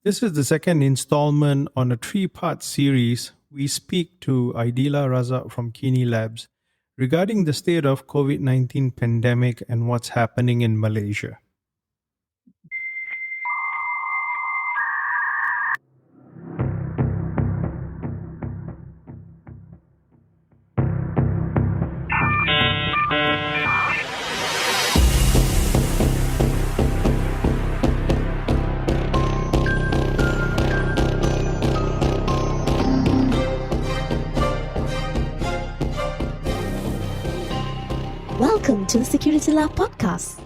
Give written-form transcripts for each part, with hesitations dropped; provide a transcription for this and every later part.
This is the second installment on a three-part series. We speak to Aidila Razak from KiniLabs regarding the state of COVID-19 pandemic and what's happening in Malaysia. Welcome to the Security Lab podcast.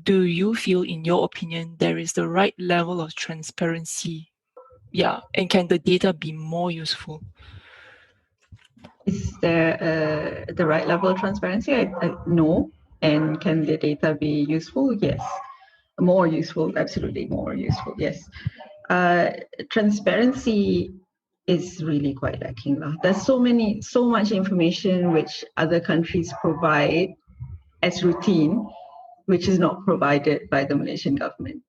Do you feel, in your opinion, there is the right level of transparency? Yeah, and can the data be more useful? Is there the right level of transparency? No. And can the data be useful? Yes. More useful, absolutely more useful, yes. Transparency is really quite lacking. There's so much information which other countries provide as routine, which is not provided by the Malaysian government.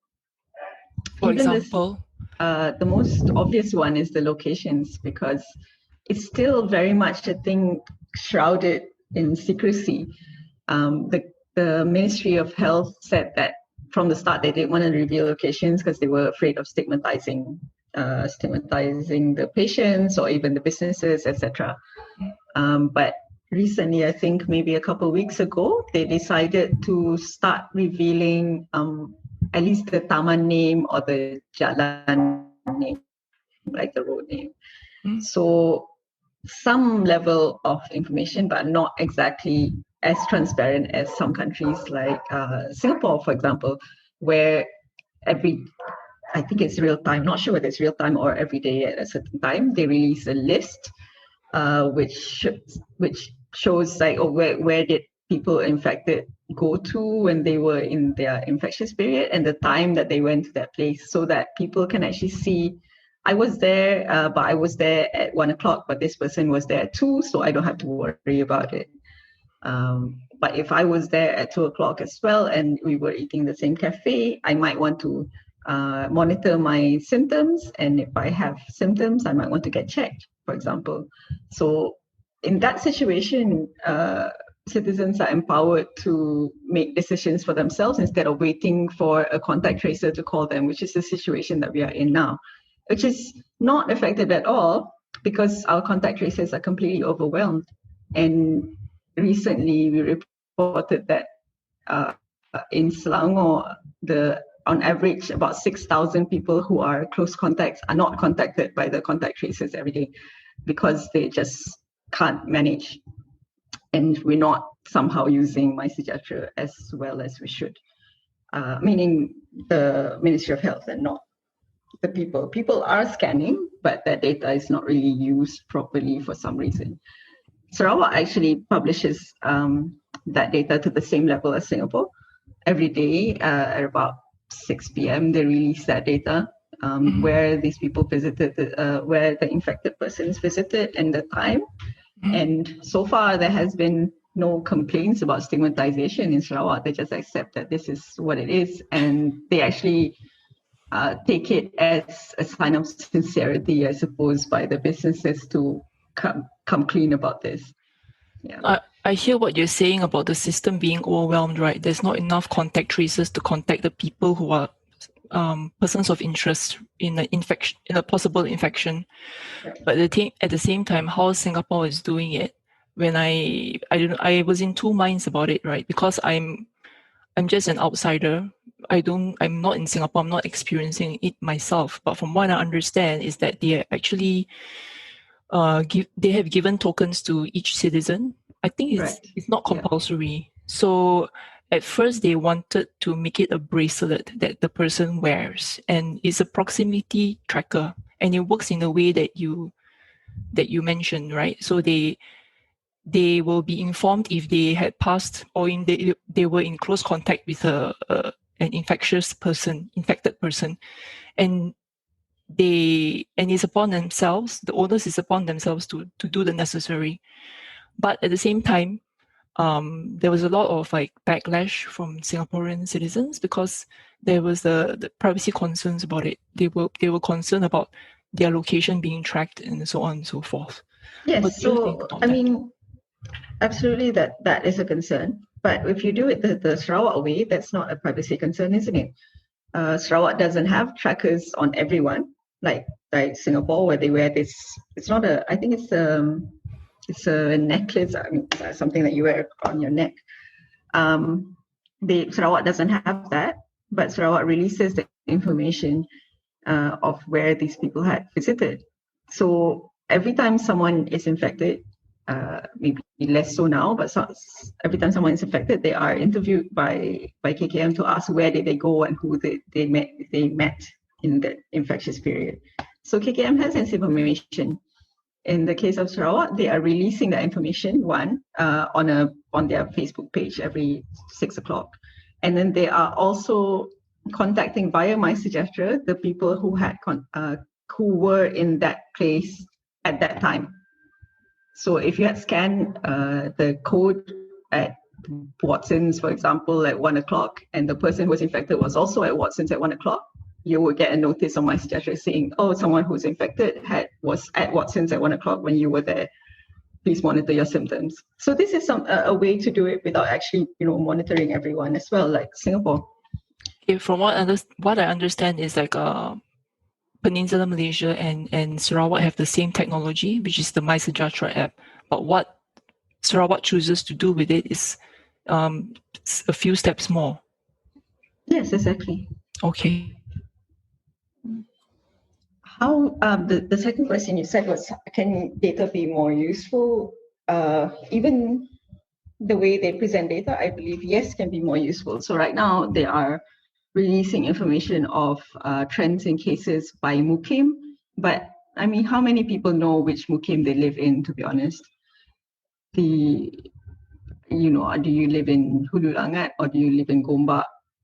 For example? The most obvious one is the locations, because it's still very much a thing shrouded in secrecy. The Ministry of Health said that from the start they didn't want to reveal locations because they were afraid of stigmatizing the patients or even the businesses, etc. But recently, I think maybe a couple of weeks ago, they decided to start revealing at least the taman name or the jalan name, like the road name. So some level of information, but not exactly as transparent as some countries like Singapore, for example, where I think it's real time, not sure whether it's real time or every day at a certain time, they release a list which shows like, where did people infected go to when they were in their infectious period and the time that they went to that place, so that people can actually see, I was there, but I was there at 1:00, but this person was there at 2, so I don't have to worry about it. But if I was there at 2:00 as well and we were eating the same cafe, I might want to monitor my symptoms, and if I have symptoms, I might want to get checked, for example. So in that situation, citizens are empowered to make decisions for themselves instead of waiting for a contact tracer to call them, which is the situation that we are in now, which is not effective at all because our contact tracers are completely overwhelmed. And recently we reported that in Selangor, on average, about 6,000 people who are close contacts are not contacted by the contact tracers every day because they just can't manage. And we're not somehow using MySejahtera as well as we should, meaning the Ministry of Health and not the people. People are scanning, but that data is not really used properly for some reason. Sarawak actually publishes that data to the same level as Singapore. Every day at about 6 p.m. they release that data, where these people visited, where the infected persons visited and the time. And so far there has been no complaints about stigmatization in Sarawak. They just accept that this is what it is, and they actually take it as a sign of sincerity, I suppose, by the businesses to come clean about this. Yeah. I hear what you're saying about the system being overwhelmed, right? There's not enough contact tracers to contact the people who are persons of interest in a possible infection. Right. But at the same time, how Singapore is doing it, when I was in two minds about it, right? Because I'm just an outsider. I'm not in Singapore. I'm not experiencing it myself. But from what I understand is that they are actually they have given tokens to each citizen. I think it's not compulsory. Yeah. So at first they wanted to make it a bracelet that the person wears, and it's a proximity tracker, and it works in a way that you mentioned, right? So they will be informed if they had passed or they were in close contact with an infected person, and it's upon themselves, the onus is upon themselves to do the necessary. But at the same time, there was a lot of like backlash from Singaporean citizens because there was the privacy concerns about it. They were concerned about their location being tracked and so on and so forth. Yes, what do you think so about I that? mean, absolutely that is a concern. But if you do it the Sarawak way, that's not a privacy concern, isn't it? Sarawak doesn't have trackers on everyone like Singapore, where they wear this. It's not a. I think it's a necklace. I mean, something that you wear on your neck. Sarawak doesn't have that, but Sarawak releases the information of where these people had visited. So every time someone is infected, maybe less so now, but every time someone is infected, they are interviewed by KKM to ask where did they go and who they met in the infectious period. So KKM has this information. In the case of Sarawak, they are releasing that information on their Facebook page every 6 o'clock, and then they are also contacting via MySejahtera the people who were in that place at that time. So if you had scanned the code at Watson's, for example, at 1 o'clock, and the person who was infected was also at Watson's at 1 o'clock, you will get a notice on MySejahtera saying, "Oh, someone who's infected was at Watson's at 1 o'clock when you were there. Please monitor your symptoms." So this is a way to do it without actually, monitoring everyone as well, like Singapore. Okay, from what I understand is like Peninsular Malaysia and Sarawak have the same technology, which is the MySejahtera app. But what Sarawak chooses to do with it is a few steps more. Yes, exactly. Okay. How the second question you said was, can data be more useful? Even the way they present data, I believe, yes, can be more useful. So right now they are releasing information of trends in cases by Mukim, but I mean, how many people know which Mukim they live in, to be honest? Do you live in Hulu Langat or do you live in Gombak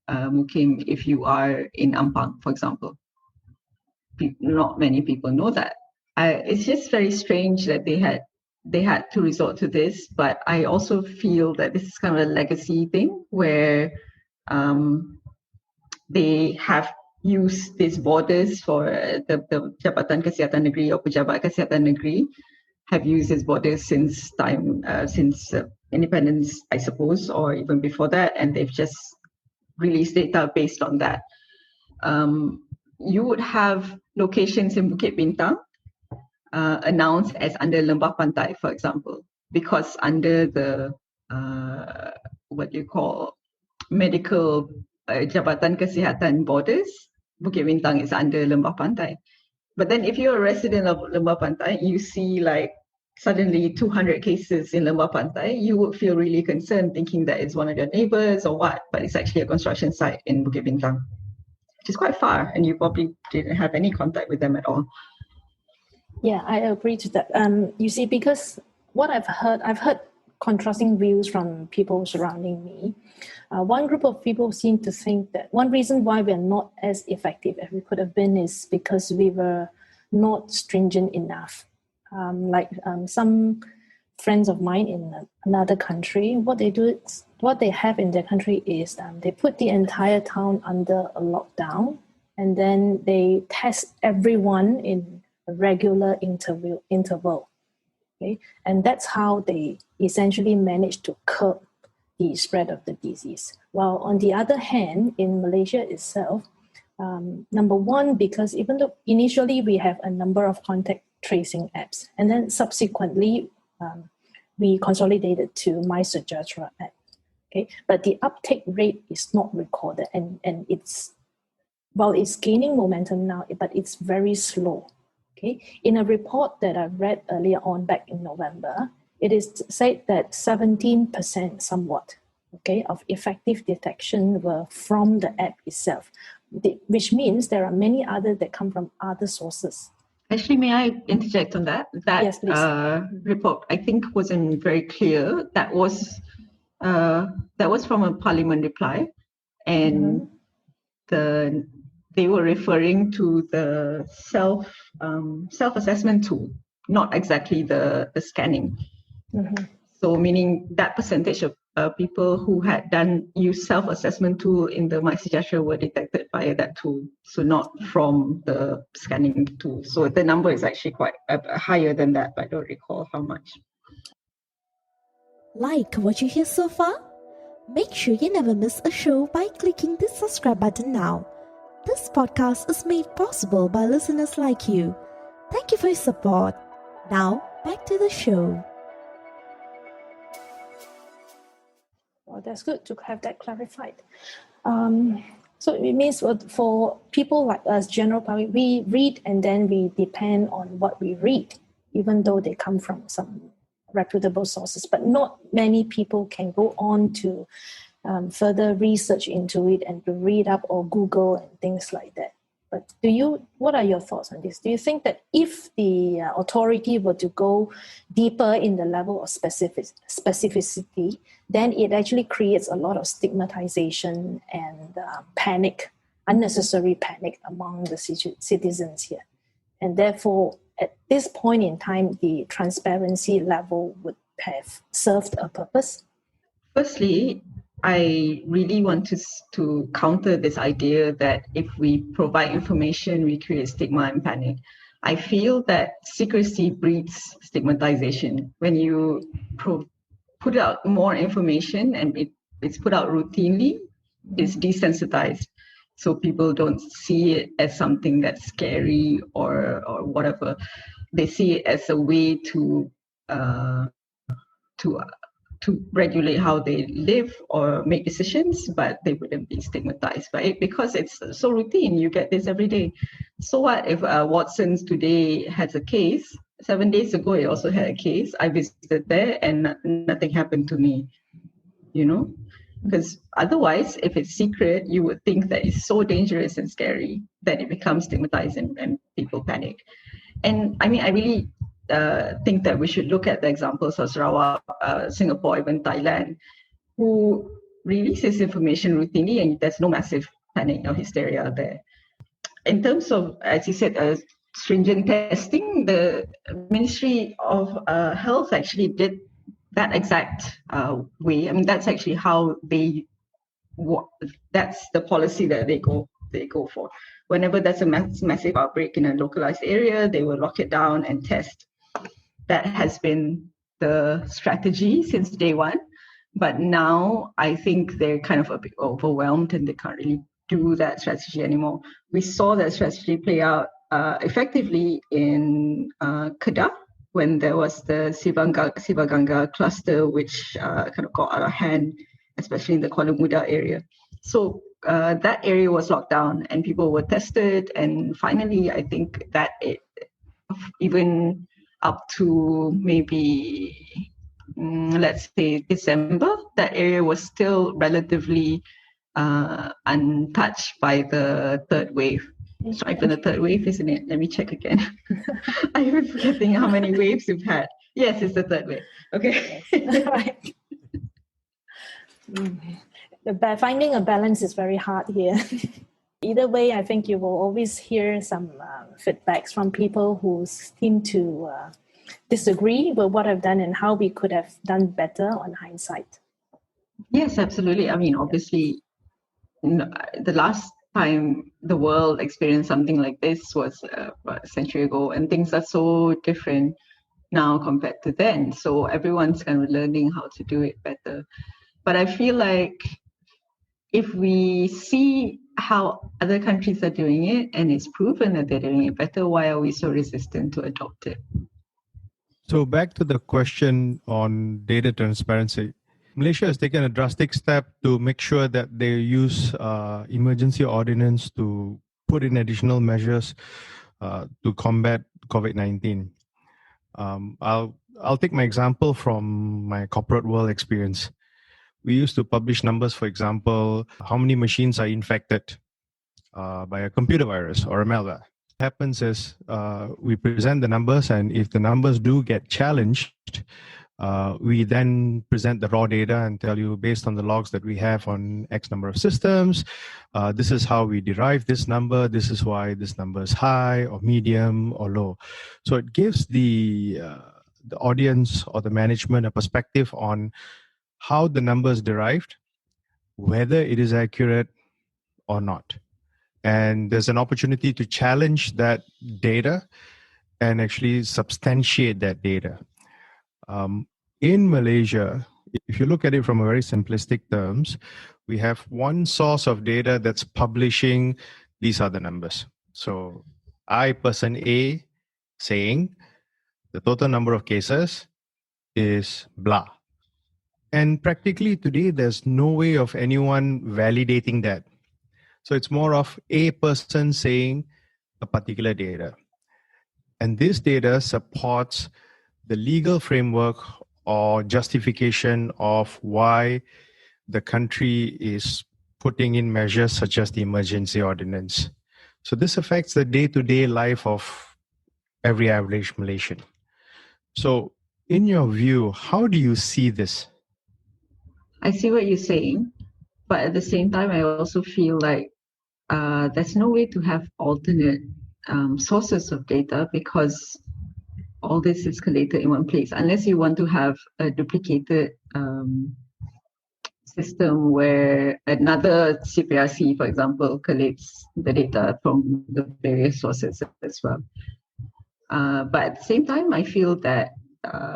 Mukim if you are in Ampang, for example? Not many people know that. It's just very strange that they had to resort to this, but I also feel that this is kind of a legacy thing where they have used these borders for the Jabatan Kesihatan Negeri or Pejabat Kesihatan Negeri have used these borders since independence, I suppose, or even before that, and they've just released data based on that. You would have locations in Bukit Bintang announced as under Lembah Pantai, for example, because under the what you call medical Jabatan Kesihatan borders, Bukit Bintang is under Lembah Pantai. But then if you're a resident of Lembah Pantai, you see like suddenly 200 cases in Lembah Pantai, you would feel really concerned thinking that it's one of your neighbors or what, but it's actually a construction site in Bukit Bintang, which is quite far, and you probably didn't have any contact with them at all. Yeah, I agree to that. You see, because what I've heard contrasting views from people surrounding me. One group of people seem to think that one reason why we're not as effective as we could have been is because we were not stringent enough. Some friends of mine in another country, what they have in their country is they put the entire town under a lockdown, and then they test everyone in a regular interval. Okay? And that's how they essentially manage to curb the spread of the disease. While on the other hand, in Malaysia itself, number one, because even though initially we have a number of contact tracing apps, and then subsequently we consolidated to MySejahtera app. Okay, but the uptake rate is not recorded, and it's gaining momentum now, but it's very slow. Okay, in a report that I read earlier on back in November, it is said that 17% somewhat, okay, of effective detection were from the app itself, which means there are many other that come from other sources. Actually, may I interject on that? That yes, please. Report, I think, wasn't very clear. That was from a Parliament reply, and they were referring to the self-assessment tool, not exactly the scanning. So meaning that percentage of people who had used self-assessment tool in the MySejahtera were detected via that tool, so not from the scanning tool. So the number is actually quite higher than that, but I don't recall how much. Like what you hear so far? Make sure you never miss a show by clicking the subscribe button now. This podcast is made possible by listeners like you. Thank you for your support. Now, back to the show. Well, that's good to have that clarified. So it means for people like us, general public, we read and then we depend on what we read, even though they come from some reputable sources. But not many people can go on to further research into it and to read up or Google and things like that. But what are your thoughts on this? Do you think that if the authority were to go deeper in the level of specificity, then it actually creates a lot of stigmatization and panic, unnecessary panic among the citizens here? And therefore, at this point in time, the transparency level would have served a purpose? Firstly, I really want to counter this idea that if we provide information, we create stigma and panic. I feel that secrecy breeds stigmatization. When you put out more information and it's put out routinely, it's desensitized. So people don't see it as something that's scary or whatever. They see it as a way to regulate how they live or make decisions, but they wouldn't be stigmatized by it because it's so routine. You get this every day. So what if Watson's today has a case? 7 days ago, he also had a case. I visited there and nothing happened to me, Because otherwise, if it's secret, you would think that it's so dangerous and scary that it becomes stigmatized and people panic. And I mean, I really think that we should look at the examples of Sarawak, Singapore, even Thailand, who releases information routinely and there's no massive panic or hysteria there. In terms of, as you said, stringent testing, the Ministry of Health actually did that exact way. I mean, that's actually how that's the policy that they go for. Whenever there's a massive outbreak in a localized area, they will lock it down and test. That has been the strategy since day one. But now I think they're kind of a bit overwhelmed and they can't really do that strategy anymore. We saw that strategy play out effectively in Kedah when there was the Sivaganga cluster, which kind of got out of hand, especially in the Kuala Muda area. So that area was locked down and people were tested. And finally, I think that even up to maybe, let's say December, that area was still relatively untouched by the third wave. It's not even the third wave, isn't it? Let me check again. I'm even forgetting how many waves we've had. Yes, it's the third wave. Okay. Right. Finding a balance is very hard here. Either way, I think you will always hear some feedbacks from people who seem to disagree with what I've done and how we could have done better on hindsight. Yes, absolutely. I mean, obviously, the last time the world experienced something like this was a century ago, and things are so different now compared to then. So everyone's kind of learning how to do it better. But I feel like if we see how other countries are doing it and it's proven that they're doing it better, why are we so resistant to adopt it? So back to the question on data transparency. Malaysia has taken a drastic step to make sure that they use emergency ordinance to put in additional measures to combat COVID-19. I'll take my example from my corporate world experience. We used to publish numbers, for example, how many machines are infected by a computer virus or a malware. What happens is we present the numbers, and if the numbers do get challenged, we then present the raw data and tell you, based on the logs that we have on X number of systems, this is how we derive this number. This is why this number is high or medium or low. So it gives the the audience or the management a perspective on how the numbers derived, whether it is accurate or not. And there's an opportunity to challenge that data and actually substantiate that data. In Malaysia, if you look at it from a very simplistic terms, we have one source of data that's publishing these are the numbers. So I, person A, saying the total number of cases is blah. And practically today, there's no way of anyone validating that. So it's more of a person saying a particular data. And this data supports the legal framework or justification of why the country is putting in measures such as the emergency ordinance. So this affects the day-to-day life of every average Malaysian. So in your view, how do you see this? I see what you're saying, but at the same time, I also feel like there's no way to have alternate sources of data because all this is collated in one place, unless you want to have a duplicated system where another CPRC, for example, collates the data from the various sources as well. But at the same time, I feel that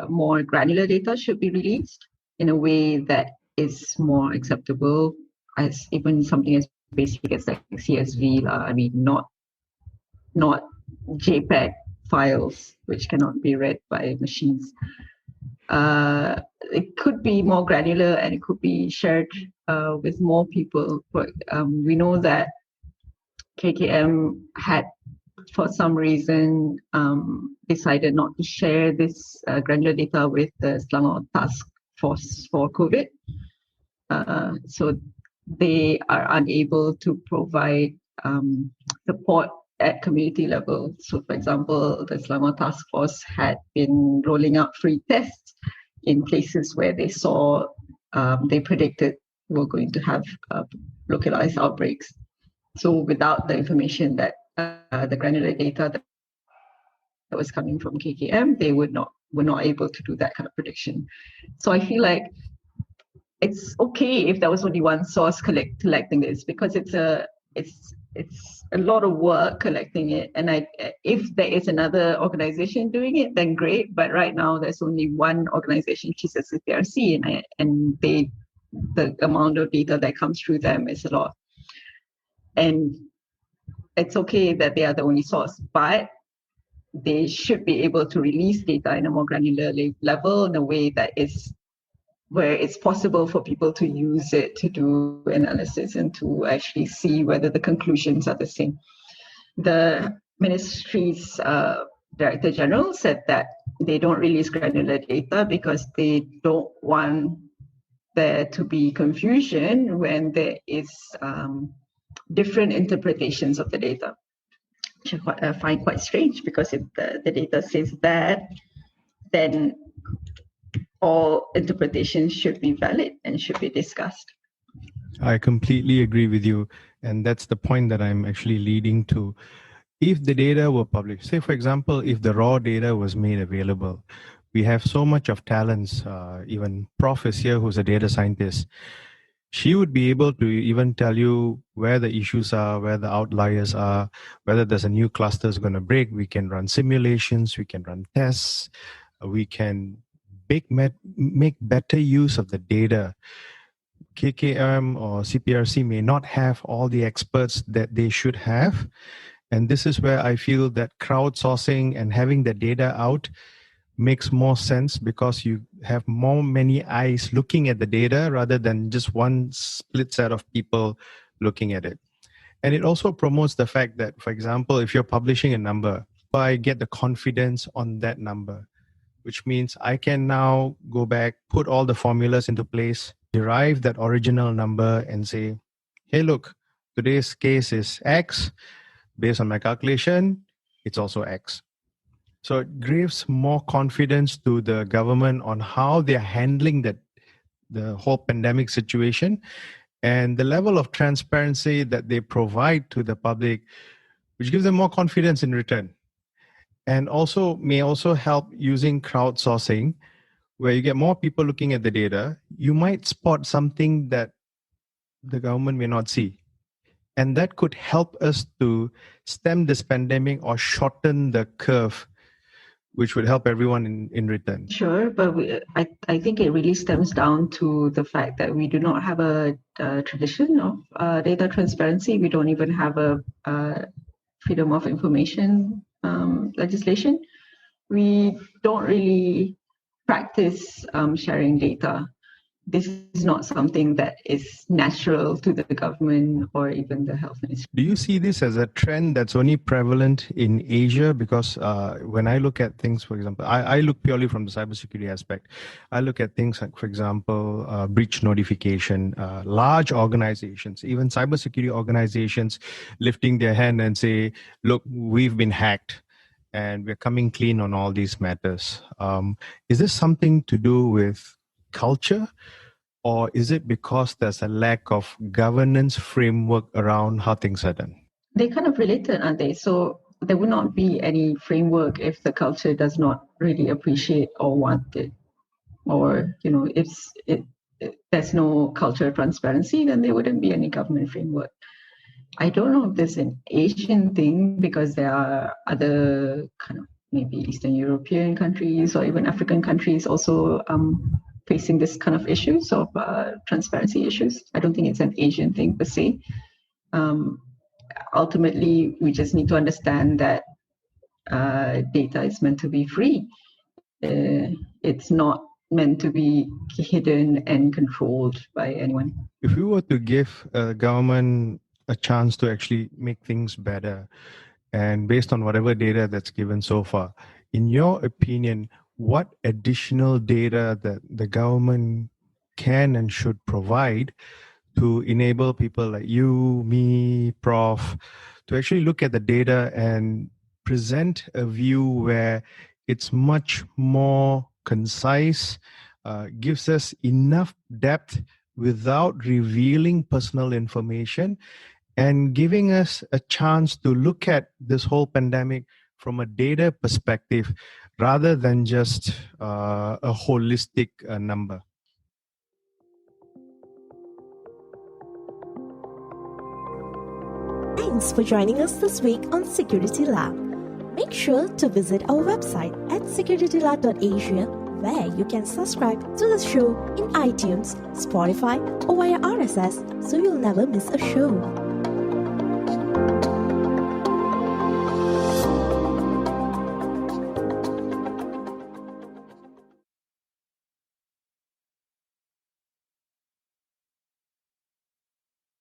more granular data should be released in a way that is more acceptable, as even something as basic as like CSV. I mean, not JPEG files which cannot be read by machines. It could be more granular and it could be shared with more people. We know that KKM had, for some reason, decided not to share this granular data with the Selangor Task Force for COVID. So they are unable to provide support at community level. So, for example, the Selangor Task Force had been rolling out free tests in places where they saw, they predicted were going to have localized outbreaks. So without the information that the granular data that was coming from KKM, they were not able to do that kind of prediction. So I feel like it's okay if there was only one source collecting this, because it's a lot of work collecting it. And if there is another organization doing it, then great. But right now there's only one organization, which is a CPRC, and the amount of data that comes through them is a lot. And it's okay that they are the only source, but they should be able to release data in a more granular level in a way that is where it's possible for people to use it to do analysis and to actually see whether the conclusions are the same. The ministry's Director General said that they don't release granular data because they don't want there to be confusion when there is different interpretations of the data, which I find quite strange, because if the data says that, then all interpretations should be valid and should be discussed. I completely agree with you. And that's the point that I'm actually leading to. If the data were published, say, for example, if the raw data was made available, we have so much of talents, even Prof is here, who's a data scientist. She would be able to even tell you where the issues are, where the outliers are, whether there's a new cluster is going to break. We can run simulations, we can run tests, we can make better use of the data. KKM or CPRC may not have all the experts that they should have. And this is where I feel that crowdsourcing and having the data out makes more sense, because you have many eyes looking at the data rather than just one split set of people looking at it. And it also promotes the fact that, for example, if you're publishing a number, I get the confidence on that number, which means I can now go back, put all the formulas into place, derive that original number and say, hey, look, today's case is X. Based on my calculation, it's also X. So it gives more confidence to the government on how they're handling the whole pandemic situation, and the level of transparency that they provide to the public, which gives them more confidence in return. and also may also help using crowdsourcing, where you get more people looking at the data. You might spot something that the government may not see. And that could help us to stem this pandemic or shorten the curve, which would help everyone in return. Sure, but I think it really stems down to the fact that we do not have a tradition of data transparency. We don't even have a freedom of information legislation. We don't really practice sharing data. This is not something that is natural to the government or even the health ministry. Do you see this as a trend that's only prevalent in Asia? Because when I look at things, for example, I look purely from the cybersecurity aspect. I look at things like, for example, breach notification, large organizations, even cybersecurity organizations lifting their hand and say, look, we've been hacked and we're coming clean on all these matters. Is this something to do with culture, or is it because there's a lack of governance framework around how things are done? They're kind of related, aren't they? So there would not be any framework if the culture does not really appreciate or want it. Or, if there's no culture of transparency, then there wouldn't be any government framework. I don't know if this is an Asian thing, because there are other kind of maybe Eastern European countries or even African countries also facing this kind of issues of transparency issues. I don't think it's an Asian thing per se. Ultimately, we just need to understand that data is meant to be free. It's not meant to be hidden and controlled by anyone. If we were to give government a chance to actually make things better, and based on whatever data that's given so far, in your opinion, what additional data that the government can and should provide to enable people like you, me, Prof, to actually look at the data and present a view where it's much more concise, gives us enough depth without revealing personal information, and giving us a chance to look at this whole pandemic from a data perspective rather than just a holistic number? Thanks for joining us this week on Security Lab. Make sure to visit our website at securitylab.asia, where you can subscribe to the show in iTunes, Spotify, or via RSS, so you'll never miss a show.